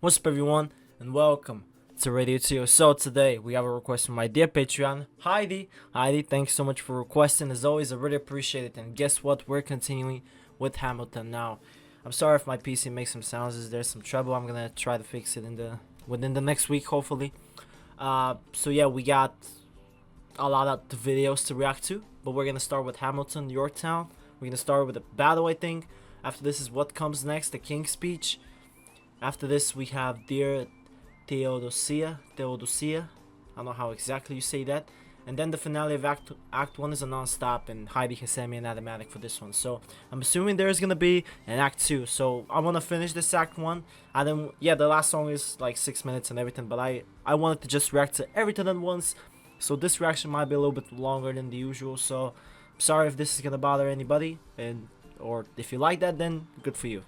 What's up everyone and welcome to Radio 2. So today we have a request from my dear Patron Heidi. Heidi, thanks so much for requesting. As always, I really appreciate it. And guess what? We're continuing with Hamilton now. I'm sorry if my PC makes some sounds. Is there some trouble? I'm gonna try to fix it within the next week, hopefully. So yeah, we got a lot of videos to react to, but we're gonna start with Hamilton, Yorktown. We're gonna start with a battle, I think. After this is what comes next, the King's Speech. After this, we have Dear Theodosia. I don't know how exactly you say that. And then the finale of Act 1 is a non-stop, and Heidi has sent me an automatic for this one. So I'm assuming there's gonna be an Act 2. So I wanna finish this Act 1. And then, yeah, the last song is like 6 minutes and everything, but I wanted to just react to everything at once. So this reaction might be a little bit longer than the usual. So I'm sorry if this is gonna bother anybody, or if you like that, then good for you.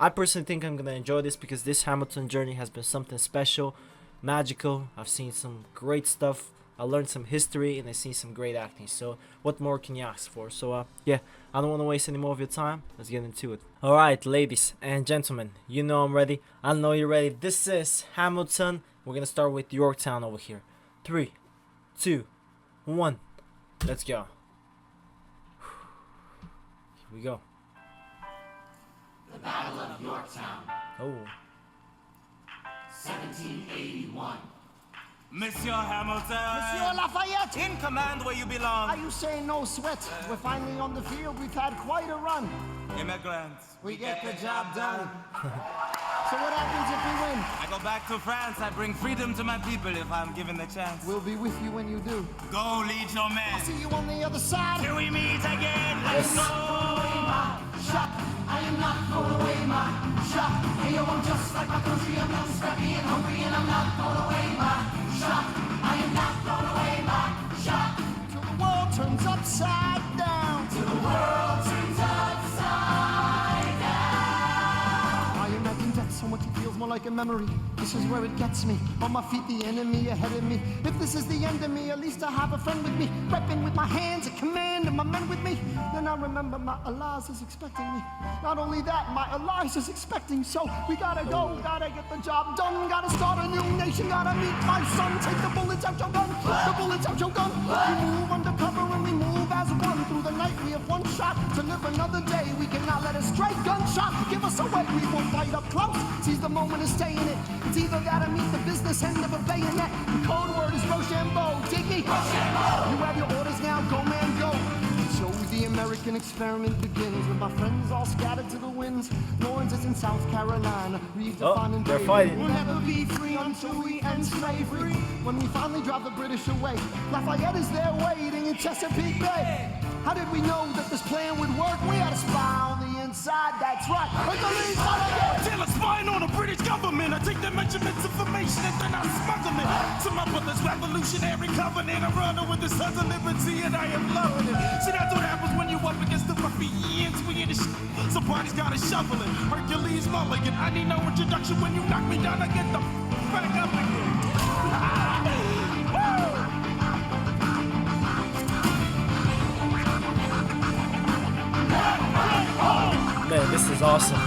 I personally think I'm gonna enjoy this because this Hamilton journey has been something special, magical. I've seen some great stuff. I learned some history and I've seen some great acting. So what more can you ask for? So yeah, I don't want to waste any more of your time. Let's get into it. All right, ladies and gentlemen, you know I'm ready. I know you're ready. This is Hamilton. We're gonna start with Yorktown over here. 3, 2, 1. Let's go. Here we go. The Battle of Yorktown, Oh. 1781. Monsieur Hamilton! Monsieur Lafayette! In command where you belong. Are you saying no sweat? We're finally on the field. We've had quite a run. Immigrants. We get the job done. So what happens if we win? I go back to France. I bring freedom to my people if I'm given the chance. We'll be with you when you do. Go lead your men. See you on the other side. Till we meet again. Let's go. Shot. I am not going away, my shot. Hey, yo, I'm just like my country. I'm not scrappy and hungry, and I'm not going away, my shot. I am not going away, my shot. Till the world turns upside down. Till the world turns upside down. I imagine death so much it feels more like a memory. This is where it gets me. On my feet, the enemy ahead of me. If this is the end of me, at least I have a friend with me. Weapon with my hands, a command, and my men with me. Then I remember my Elias is expecting me. Not only that, my Elias is expecting. So we gotta go, gotta get the job done. Gotta start a new nation, gotta meet my son. Take the bullets out your gun, the bullets out your gun. We move undercover and we move as one. Through the night we have one shot to live another day. We cannot let a stray gunshot give us away. We will fight up close, seize the moment and stay in it. It's either that or meet the business end of a bayonet. The code word is Rochambeau, dig me? Rochambeau! You have your orders now, go man, go. So the American experiment begins with my friends all scattered to the winds. Lawrence is in South Carolina. They're fighting. We'll never be free until we end slavery. When we finally drive the British away, Lafayette is there waiting in Chesapeake Bay. How did we know that this plan would work? We had a spy on the inside, that's right. Till a spying on the British government. I take the measurements, information, and then I smuggle it to my brother's revolutionary covenant. I run with the sons of liberty, and I am loving it. See, that's what happens when you up against the ruffians. We in the somebody's gotta shovel it. Hercules Mulligan. I need no introduction. When you knock me down, I get the back up again. Man, this is awesome.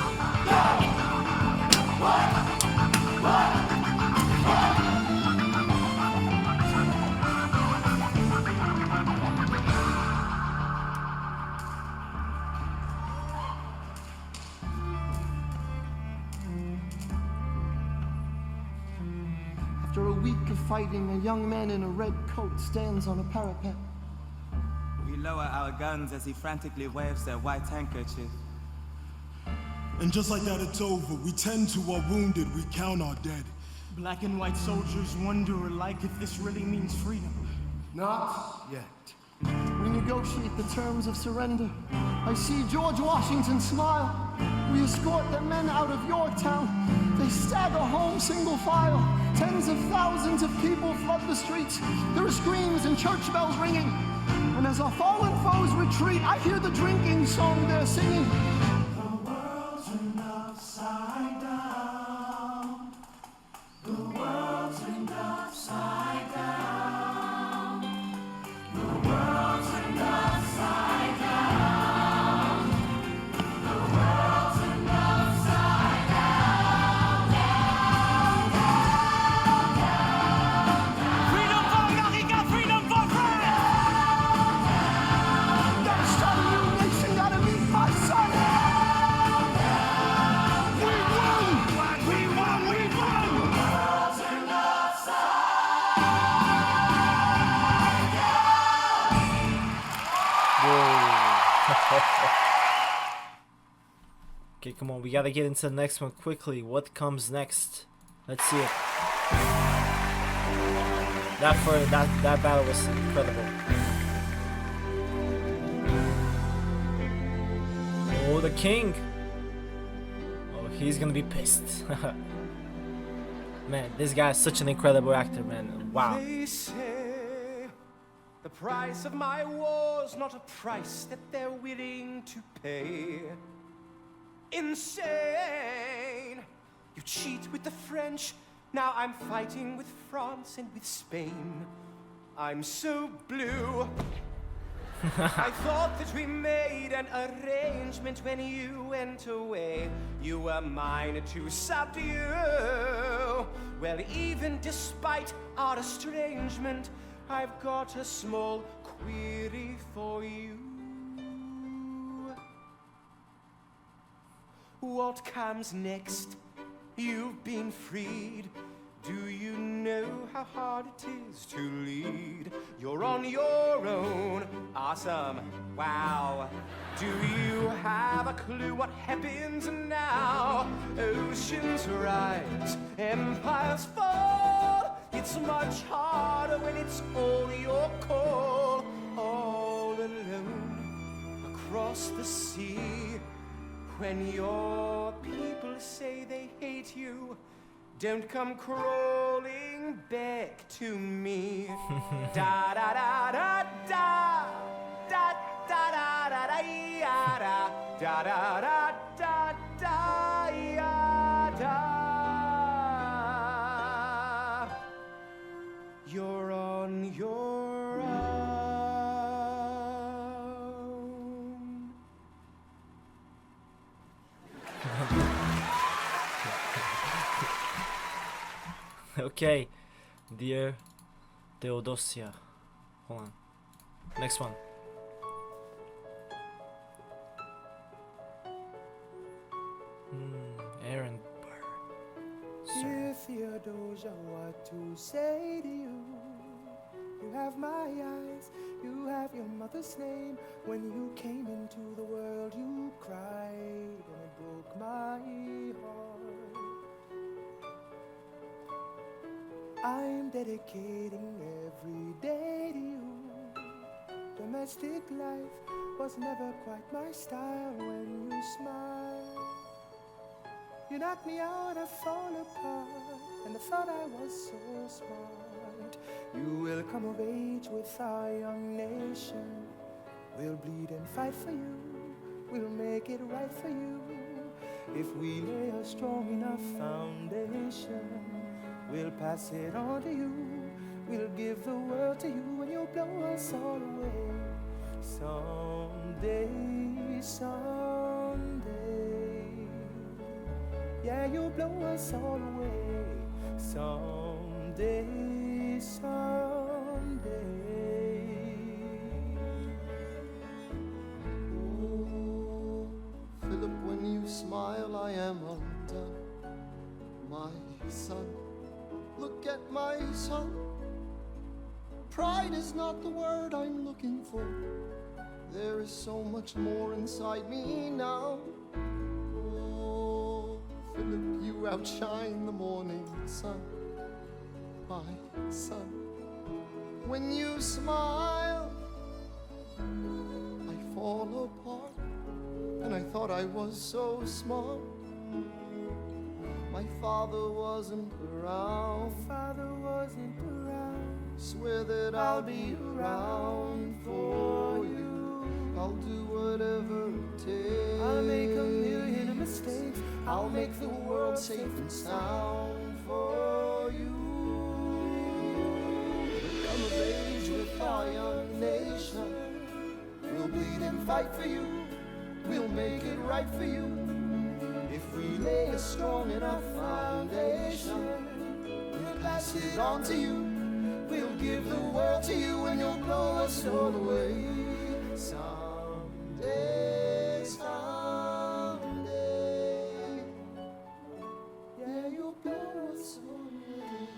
After a week of fighting, a young man in a red coat stands on a parapet. We lower our guns as he frantically waves their white handkerchief. And just like that, it's over. We tend to our wounded, we count our dead. Black and white soldiers wonder alike if this really means freedom. Not yet. We negotiate the terms of surrender. I see George Washington smile. We escort the men out of Yorktown. They stagger home single file. Tens of thousands of people flood the streets. There are screams and church bells ringing. And as our fallen foes retreat, I hear the drinking song they're singing. The world turned upside down. The world turned upside down. The world turned upside down. The world turned upside down. we gotta get into the next one quickly. What comes next? Let's see it. That battle was incredible. Oh, the king. Oh, he's gonna be pissed. Man, this guy is such an incredible actor, man. Wow. They say the price of my war's not a price that they're willing to pay. Insane! You cheat with the French, now I'm fighting with France and with Spain. I'm so blue. I thought that we made an arrangement when you went away. You were mine to subdue. Well, even despite our estrangement, I've got a small query for you. What comes next? You've been freed. Do you know how hard it is to lead? You're on your own. Awesome. Wow. Do you have a clue what happens now? Oceans rise, empires fall. It's much harder when it's all your call. All alone across the sea. When your people say they hate you, don't come crawling back to me. Da da da da da da da da da da da da da da da da. You're on your own. Okay, dear Theodosia. Hold on. Next one. Aaron Burr. Dear Theodosia, what to say to you? You have my eyes, you have your mother's name. When you came into the world, you cried, and it broke my heart. I'm dedicating every day to you. Domestic life was never quite my style. When you smile, you knock me out, I fall apart, and I thought I was so smart. You will come of age with our young nation. We'll bleed and fight for you. We'll make it right for you. If we lay a strong enough foundation, we'll pass it on to you. We'll give the world to you, and you'll blow us all away. Someday, someday. Yeah, you'll blow us all away. Someday, someday. Oh, Philip, when you smile, I am undone. My son, look at my son. Pride is not the word I'm looking for. There is so much more inside me now. Oh, Philip, you outshine the morning sun. My son, when you smile, I fall apart, and I thought I was so smart. My father wasn't around. Father wasn't around. Swear that I'll be around for you. I'll do whatever it takes. I'll make a million mistakes. I'll make the world safe and sound for you. We'll come of age with our young nation. We'll bleed and fight for you. We'll make it right for you. If we lay a strong enough foundation, we'll pass it on to you. We'll give the world to you, and you'll blow us all away. Someday, someday. Yeah, you'll blow us all away.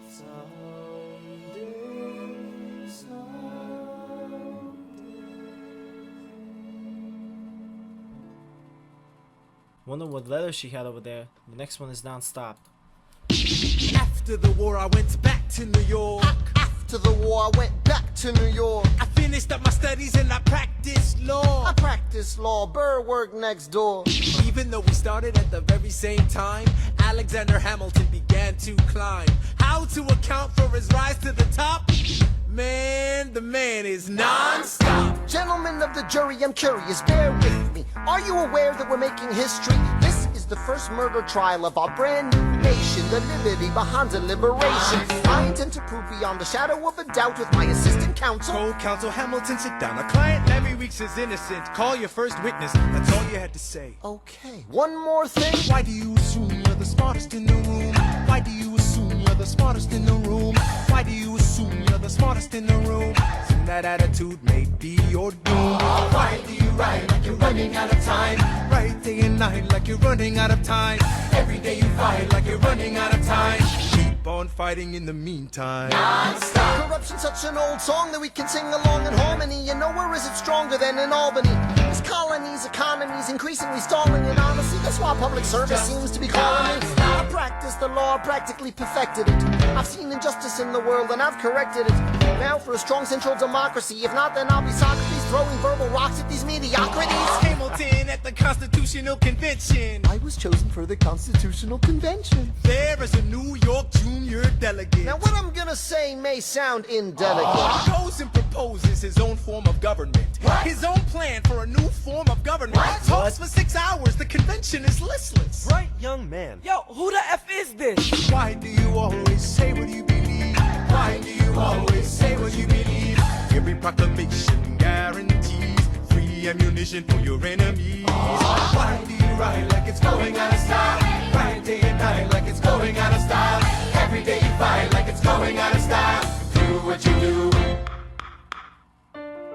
Someday, someday. Wonder what letter she had over there. The next one is non-stop. After the war, I went back to New York. After the war, I went back to New York. I finished up my studies and I practiced law. I practiced law, Burr worked next door. Even though we started at the very same time, Alexander Hamilton began to climb. How to account for his rise to the top? Man, the man is non-stop. Gentlemen of the jury, I'm curious, bear with me. Are you aware that we're making history? This is the first murder trial of our brand new nation, the liberty behind the liberation. I intend to prove beyond the shadow of a doubt with my assistant counsel. Told counsel Hamilton, sit down. A client Larry Weeks is innocent. Call your first witness. That's all you had to say. Okay, one more thing. Why do you assume you're the smartest in the room? Why do you assume you're the smartest in the room? Why do you assume you're the smartest in the room? Soon that attitude may be your doom. Why do you write like you're running out of time? Write day and night like you're running out of time. Every day you fight like you're running out of time. Keep on fighting in the meantime. Non-stop. Corruption's such an old song that we can sing along in harmony. And nowhere is it stronger than in Albany. These colonies, economies increasingly stalling. And honestly, that's why public service seems to be calling me. I practiced the law, practically perfected it. I've seen injustice in the world and I've corrected it. Now for a strong central democracy. If not, then I'll be Socrates throwing verbal rocks at these mediocrities. Hamilton at the Constitutional Convention. I was chosen for the Constitutional Convention. There is a New York junior delegate. Now what I'm gonna say may sound indelicate. He goes and proposes his own form of government. His own plan for a new form of government. Talks for 6 hours. The convention is listless. Right, young man. Yo, who the F is this? Why do you always say what you believe? Why do you always say what you believe? Every proclamation guarantees free ammunition for your enemies. Why do you write like it's going out of style? Write day and night like it's going out of style. Every day you fight like it's going out of style. Do what you do.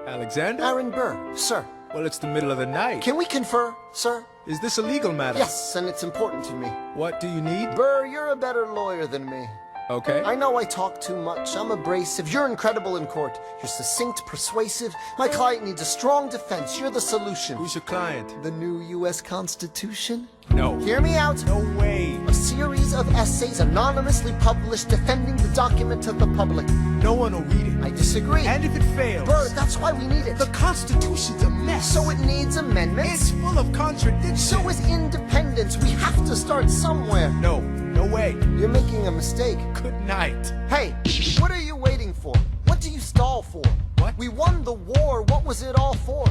Alexander? Aaron Burr, sir. Well, it's the middle of the night. Can we confer, sir? Is this a legal matter? Yes, and it's important to me. What do you need? Burr, you're a better lawyer than me. Okay. I know I talk too much. I'm abrasive. You're incredible in court. You're succinct, persuasive. My client needs a strong defense. You're the solution. Who's your client? The new U.S. Constitution? No. Hear me out. No way. A series of essays anonymously published defending the document to the public. No one will read it. I disagree. And if it fails? Burr, that's why we need it. The Constitution's a mess. So it needs amendments? It's full of contradictions. So is independence. We have to start somewhere. No. No way. You're making a mistake. Good night. Hey, what are you waiting for? What do you stall for? What? We won the war. What was it all for?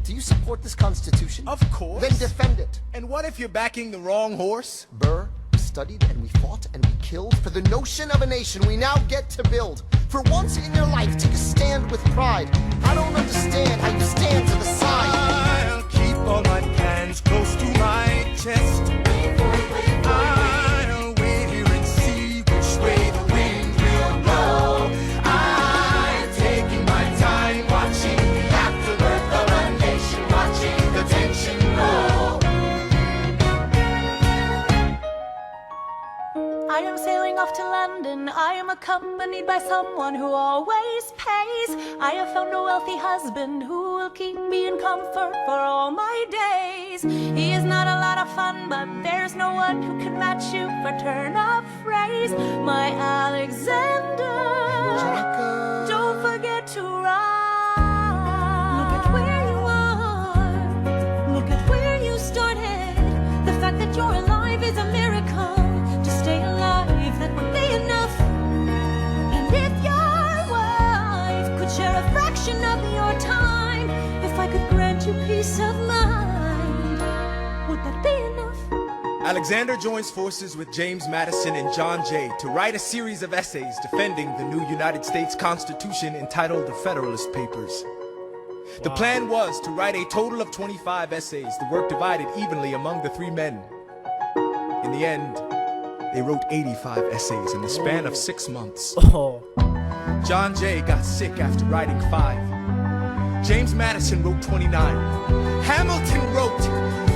Do you support this Constitution? Of course. Then defend it. And what if you're backing the wrong horse? Burr, we studied and we fought and we killed for the notion of a nation we now get to build. For once in your life, take a stand with pride. I don't understand how you stand to the side. I'll keep all my plans close to my chest. I'll wait here and see which way the wind will blow. I'm taking my time watching the afterbirth of a nation, watching the tension grow. I am sailing off to London. I am accompanied by someone who always pays. I have found a wealthy husband who will keep me in comfort for all my days. He is not a lot of fun, but there's no one who can match you for turn of phrase. My Alexander, don't forget to ride. Look at where you are. Look at where you started. The fact that you're alive is a miracle. To stay alive, that would be enough. And if your wife could share a fraction of your time, if I could grant you peace of mind, would that be enough? Alexander joins forces with James Madison and John Jay to write a series of essays defending the new United States Constitution entitled the Federalist Papers. The plan was to write a total of 25 essays, the work divided evenly among the three men. In the end, they wrote 85 essays in the span of 6 months. Oh. John Jay got sick after writing 5. James Madison wrote 29. Hamilton wrote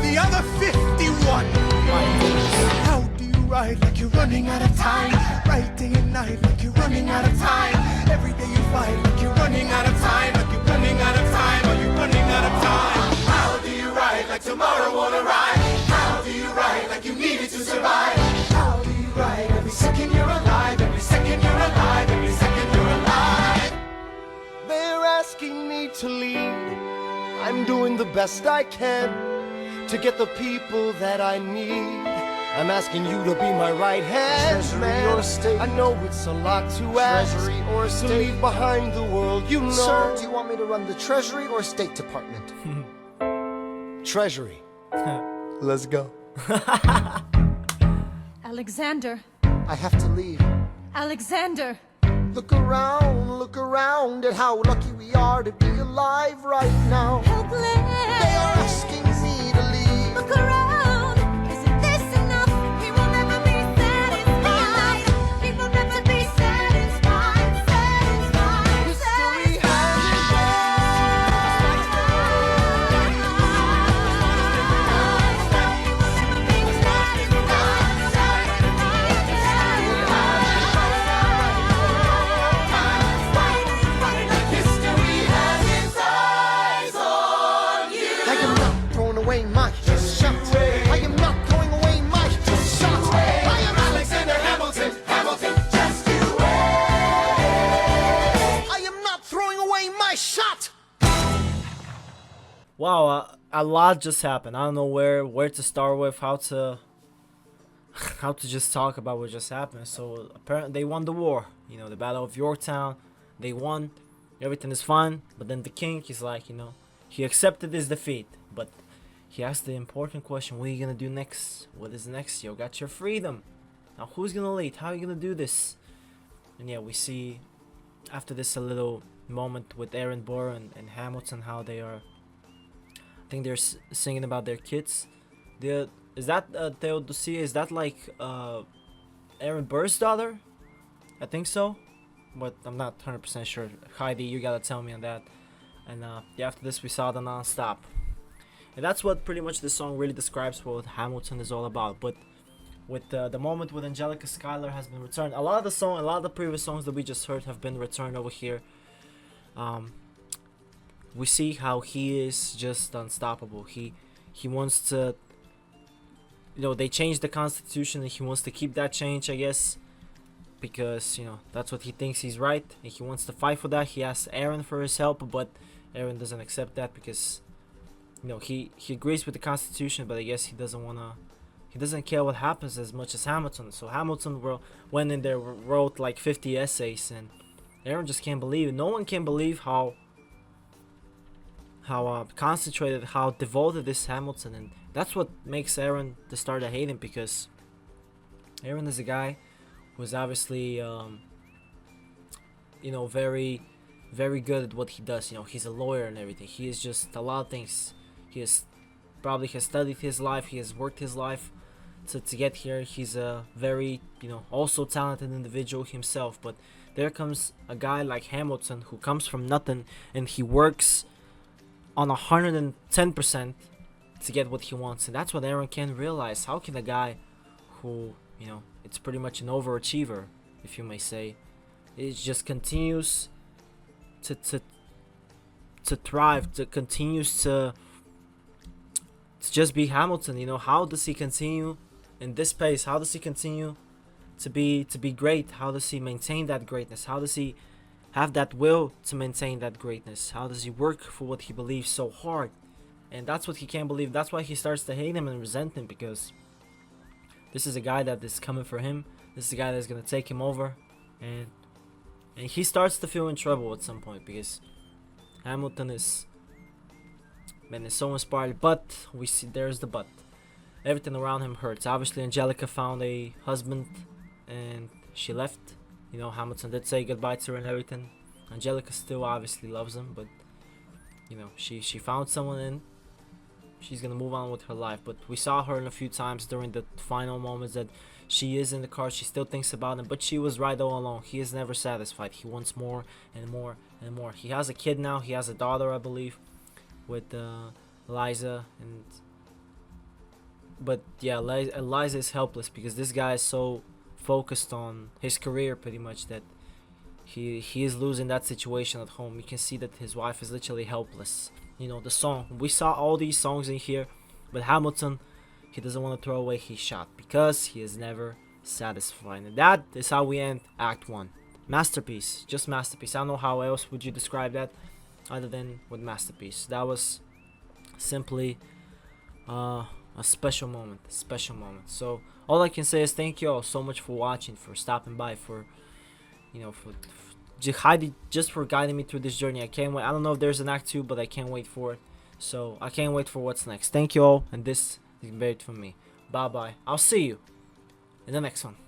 the other 51. How do you write like you're running out of time? Write day and night like you're running out of time. Every day you fight like you're running out of time. Like you're running out of time. Are you running out of time? How do you write like tomorrow won't arrive? How do you needed to survive. I'll be right every second you're alive, every second you're alive, every second you're alive. They're asking me to lead. I'm doing the best I can to get the people that I need. I'm asking you to be my right hand, Treasury man. Or state. I know it's a lot to ask. Treasury or state. To leave behind the world, you know. Sir, do you want me to run the Treasury or State Department? Treasury. Let's go. Alexander. I have to leave. Alexander. Look around at how lucky we are to be alive right now. Helpless. They are asking me to leave. Look around. Isn't this enough? He will never be satisfied. He will never be satisfied. Satisfied. History has Wow, a lot just happened. I don't know where to start with, how to just talk about what just happened. So apparently they won the war, you know, the Battle of Yorktown. They won, everything is fine. But then the king, he's like, you know, he accepted his defeat, but he asked the important question: what are you gonna do next? What is next? You got your freedom. Now who's gonna lead? How are you gonna do this? And yeah, we see after this a little moment with Aaron Burr and Hamilton, how they are. I think they're singing about their kids. Is that Theodosia? Is that like Aaron Burr's daughter? I think so, but I'm not 100% sure. Heidi, you gotta tell me on that. And yeah, after this we saw the non-stop. And that's what pretty much this song really describes what Hamilton is all about. But with the moment with Angelica Schuyler has been returned. A lot of the previous songs that we just heard have been returned over here. We see how he is just unstoppable. He wants to, you know, they changed the constitution and he wants to keep that change, I guess, because, you know, that's what he thinks he's right and he wants to fight for that. He asks Aaron for his help, but Aaron doesn't accept that because, you know, he agrees with the constitution, but I guess he doesn't care what happens as much as Hamilton. So Hamilton went in there, wrote like 50 essays, and Aaron just can't believe it. No one can believe how concentrated, how devoted is Hamilton, and that's what makes Aaron to start to hate him, because Aaron is a guy who's obviously you know, very very good at what he does. You know, he's a lawyer and everything. He is just a lot of things. He probably has studied his life, he has worked his life to get here. He's a very, you know, also talented individual himself, but there comes a guy like Hamilton who comes from nothing and he works on 110% to get what he wants. And that's what Aaron can't realize. How can a guy who, you know, it's pretty much an overachiever, if you may say, it just continues to thrive, to continues to just be Hamilton? You know, how does he continue in this pace? How does he continue to be great? How does he maintain that greatness? How does he have that will to maintain that greatness? How does he work for what he believes so hard? And that's what he can't believe. That's why he starts to hate him and resent him, because this is a guy that is coming for him. This is a guy that's gonna take him over, and he starts to feel in trouble at some point, because Hamilton is so inspired. But we see there's the but. Everything around him hurts. Obviously, Angelica found a husband and she left. You know, Hamilton did say goodbye to her and everything. Angelica still obviously loves him, but you know, she found someone and she's gonna move on with her life. But we saw her in a few times during the final moments that she is in the car. She still thinks about him, but she was right all along. He is never satisfied. He wants more and more and more. He has a kid now. He has a daughter, I believe, with Eliza. But yeah, Eliza is helpless because this guy is so focused on his career pretty much that he is losing that situation at home. You can see that his wife is literally helpless. You know, the song, we saw all these songs in here, but Hamilton, he doesn't want to throw away his shot because he is never satisfied. And that is how we end Act 1. Masterpiece, just masterpiece. I don't know how else would you describe that other than with masterpiece. That was simply a special moment, So all I can say is thank you all so much for watching, for stopping by, for Heidi, just for guiding me through this journey. I can't wait. I don't know if there's an Act 2, but I can't wait for it. So I can't wait for what's next. Thank you all, and this is it from me. Bye bye. I'll see you in the next one.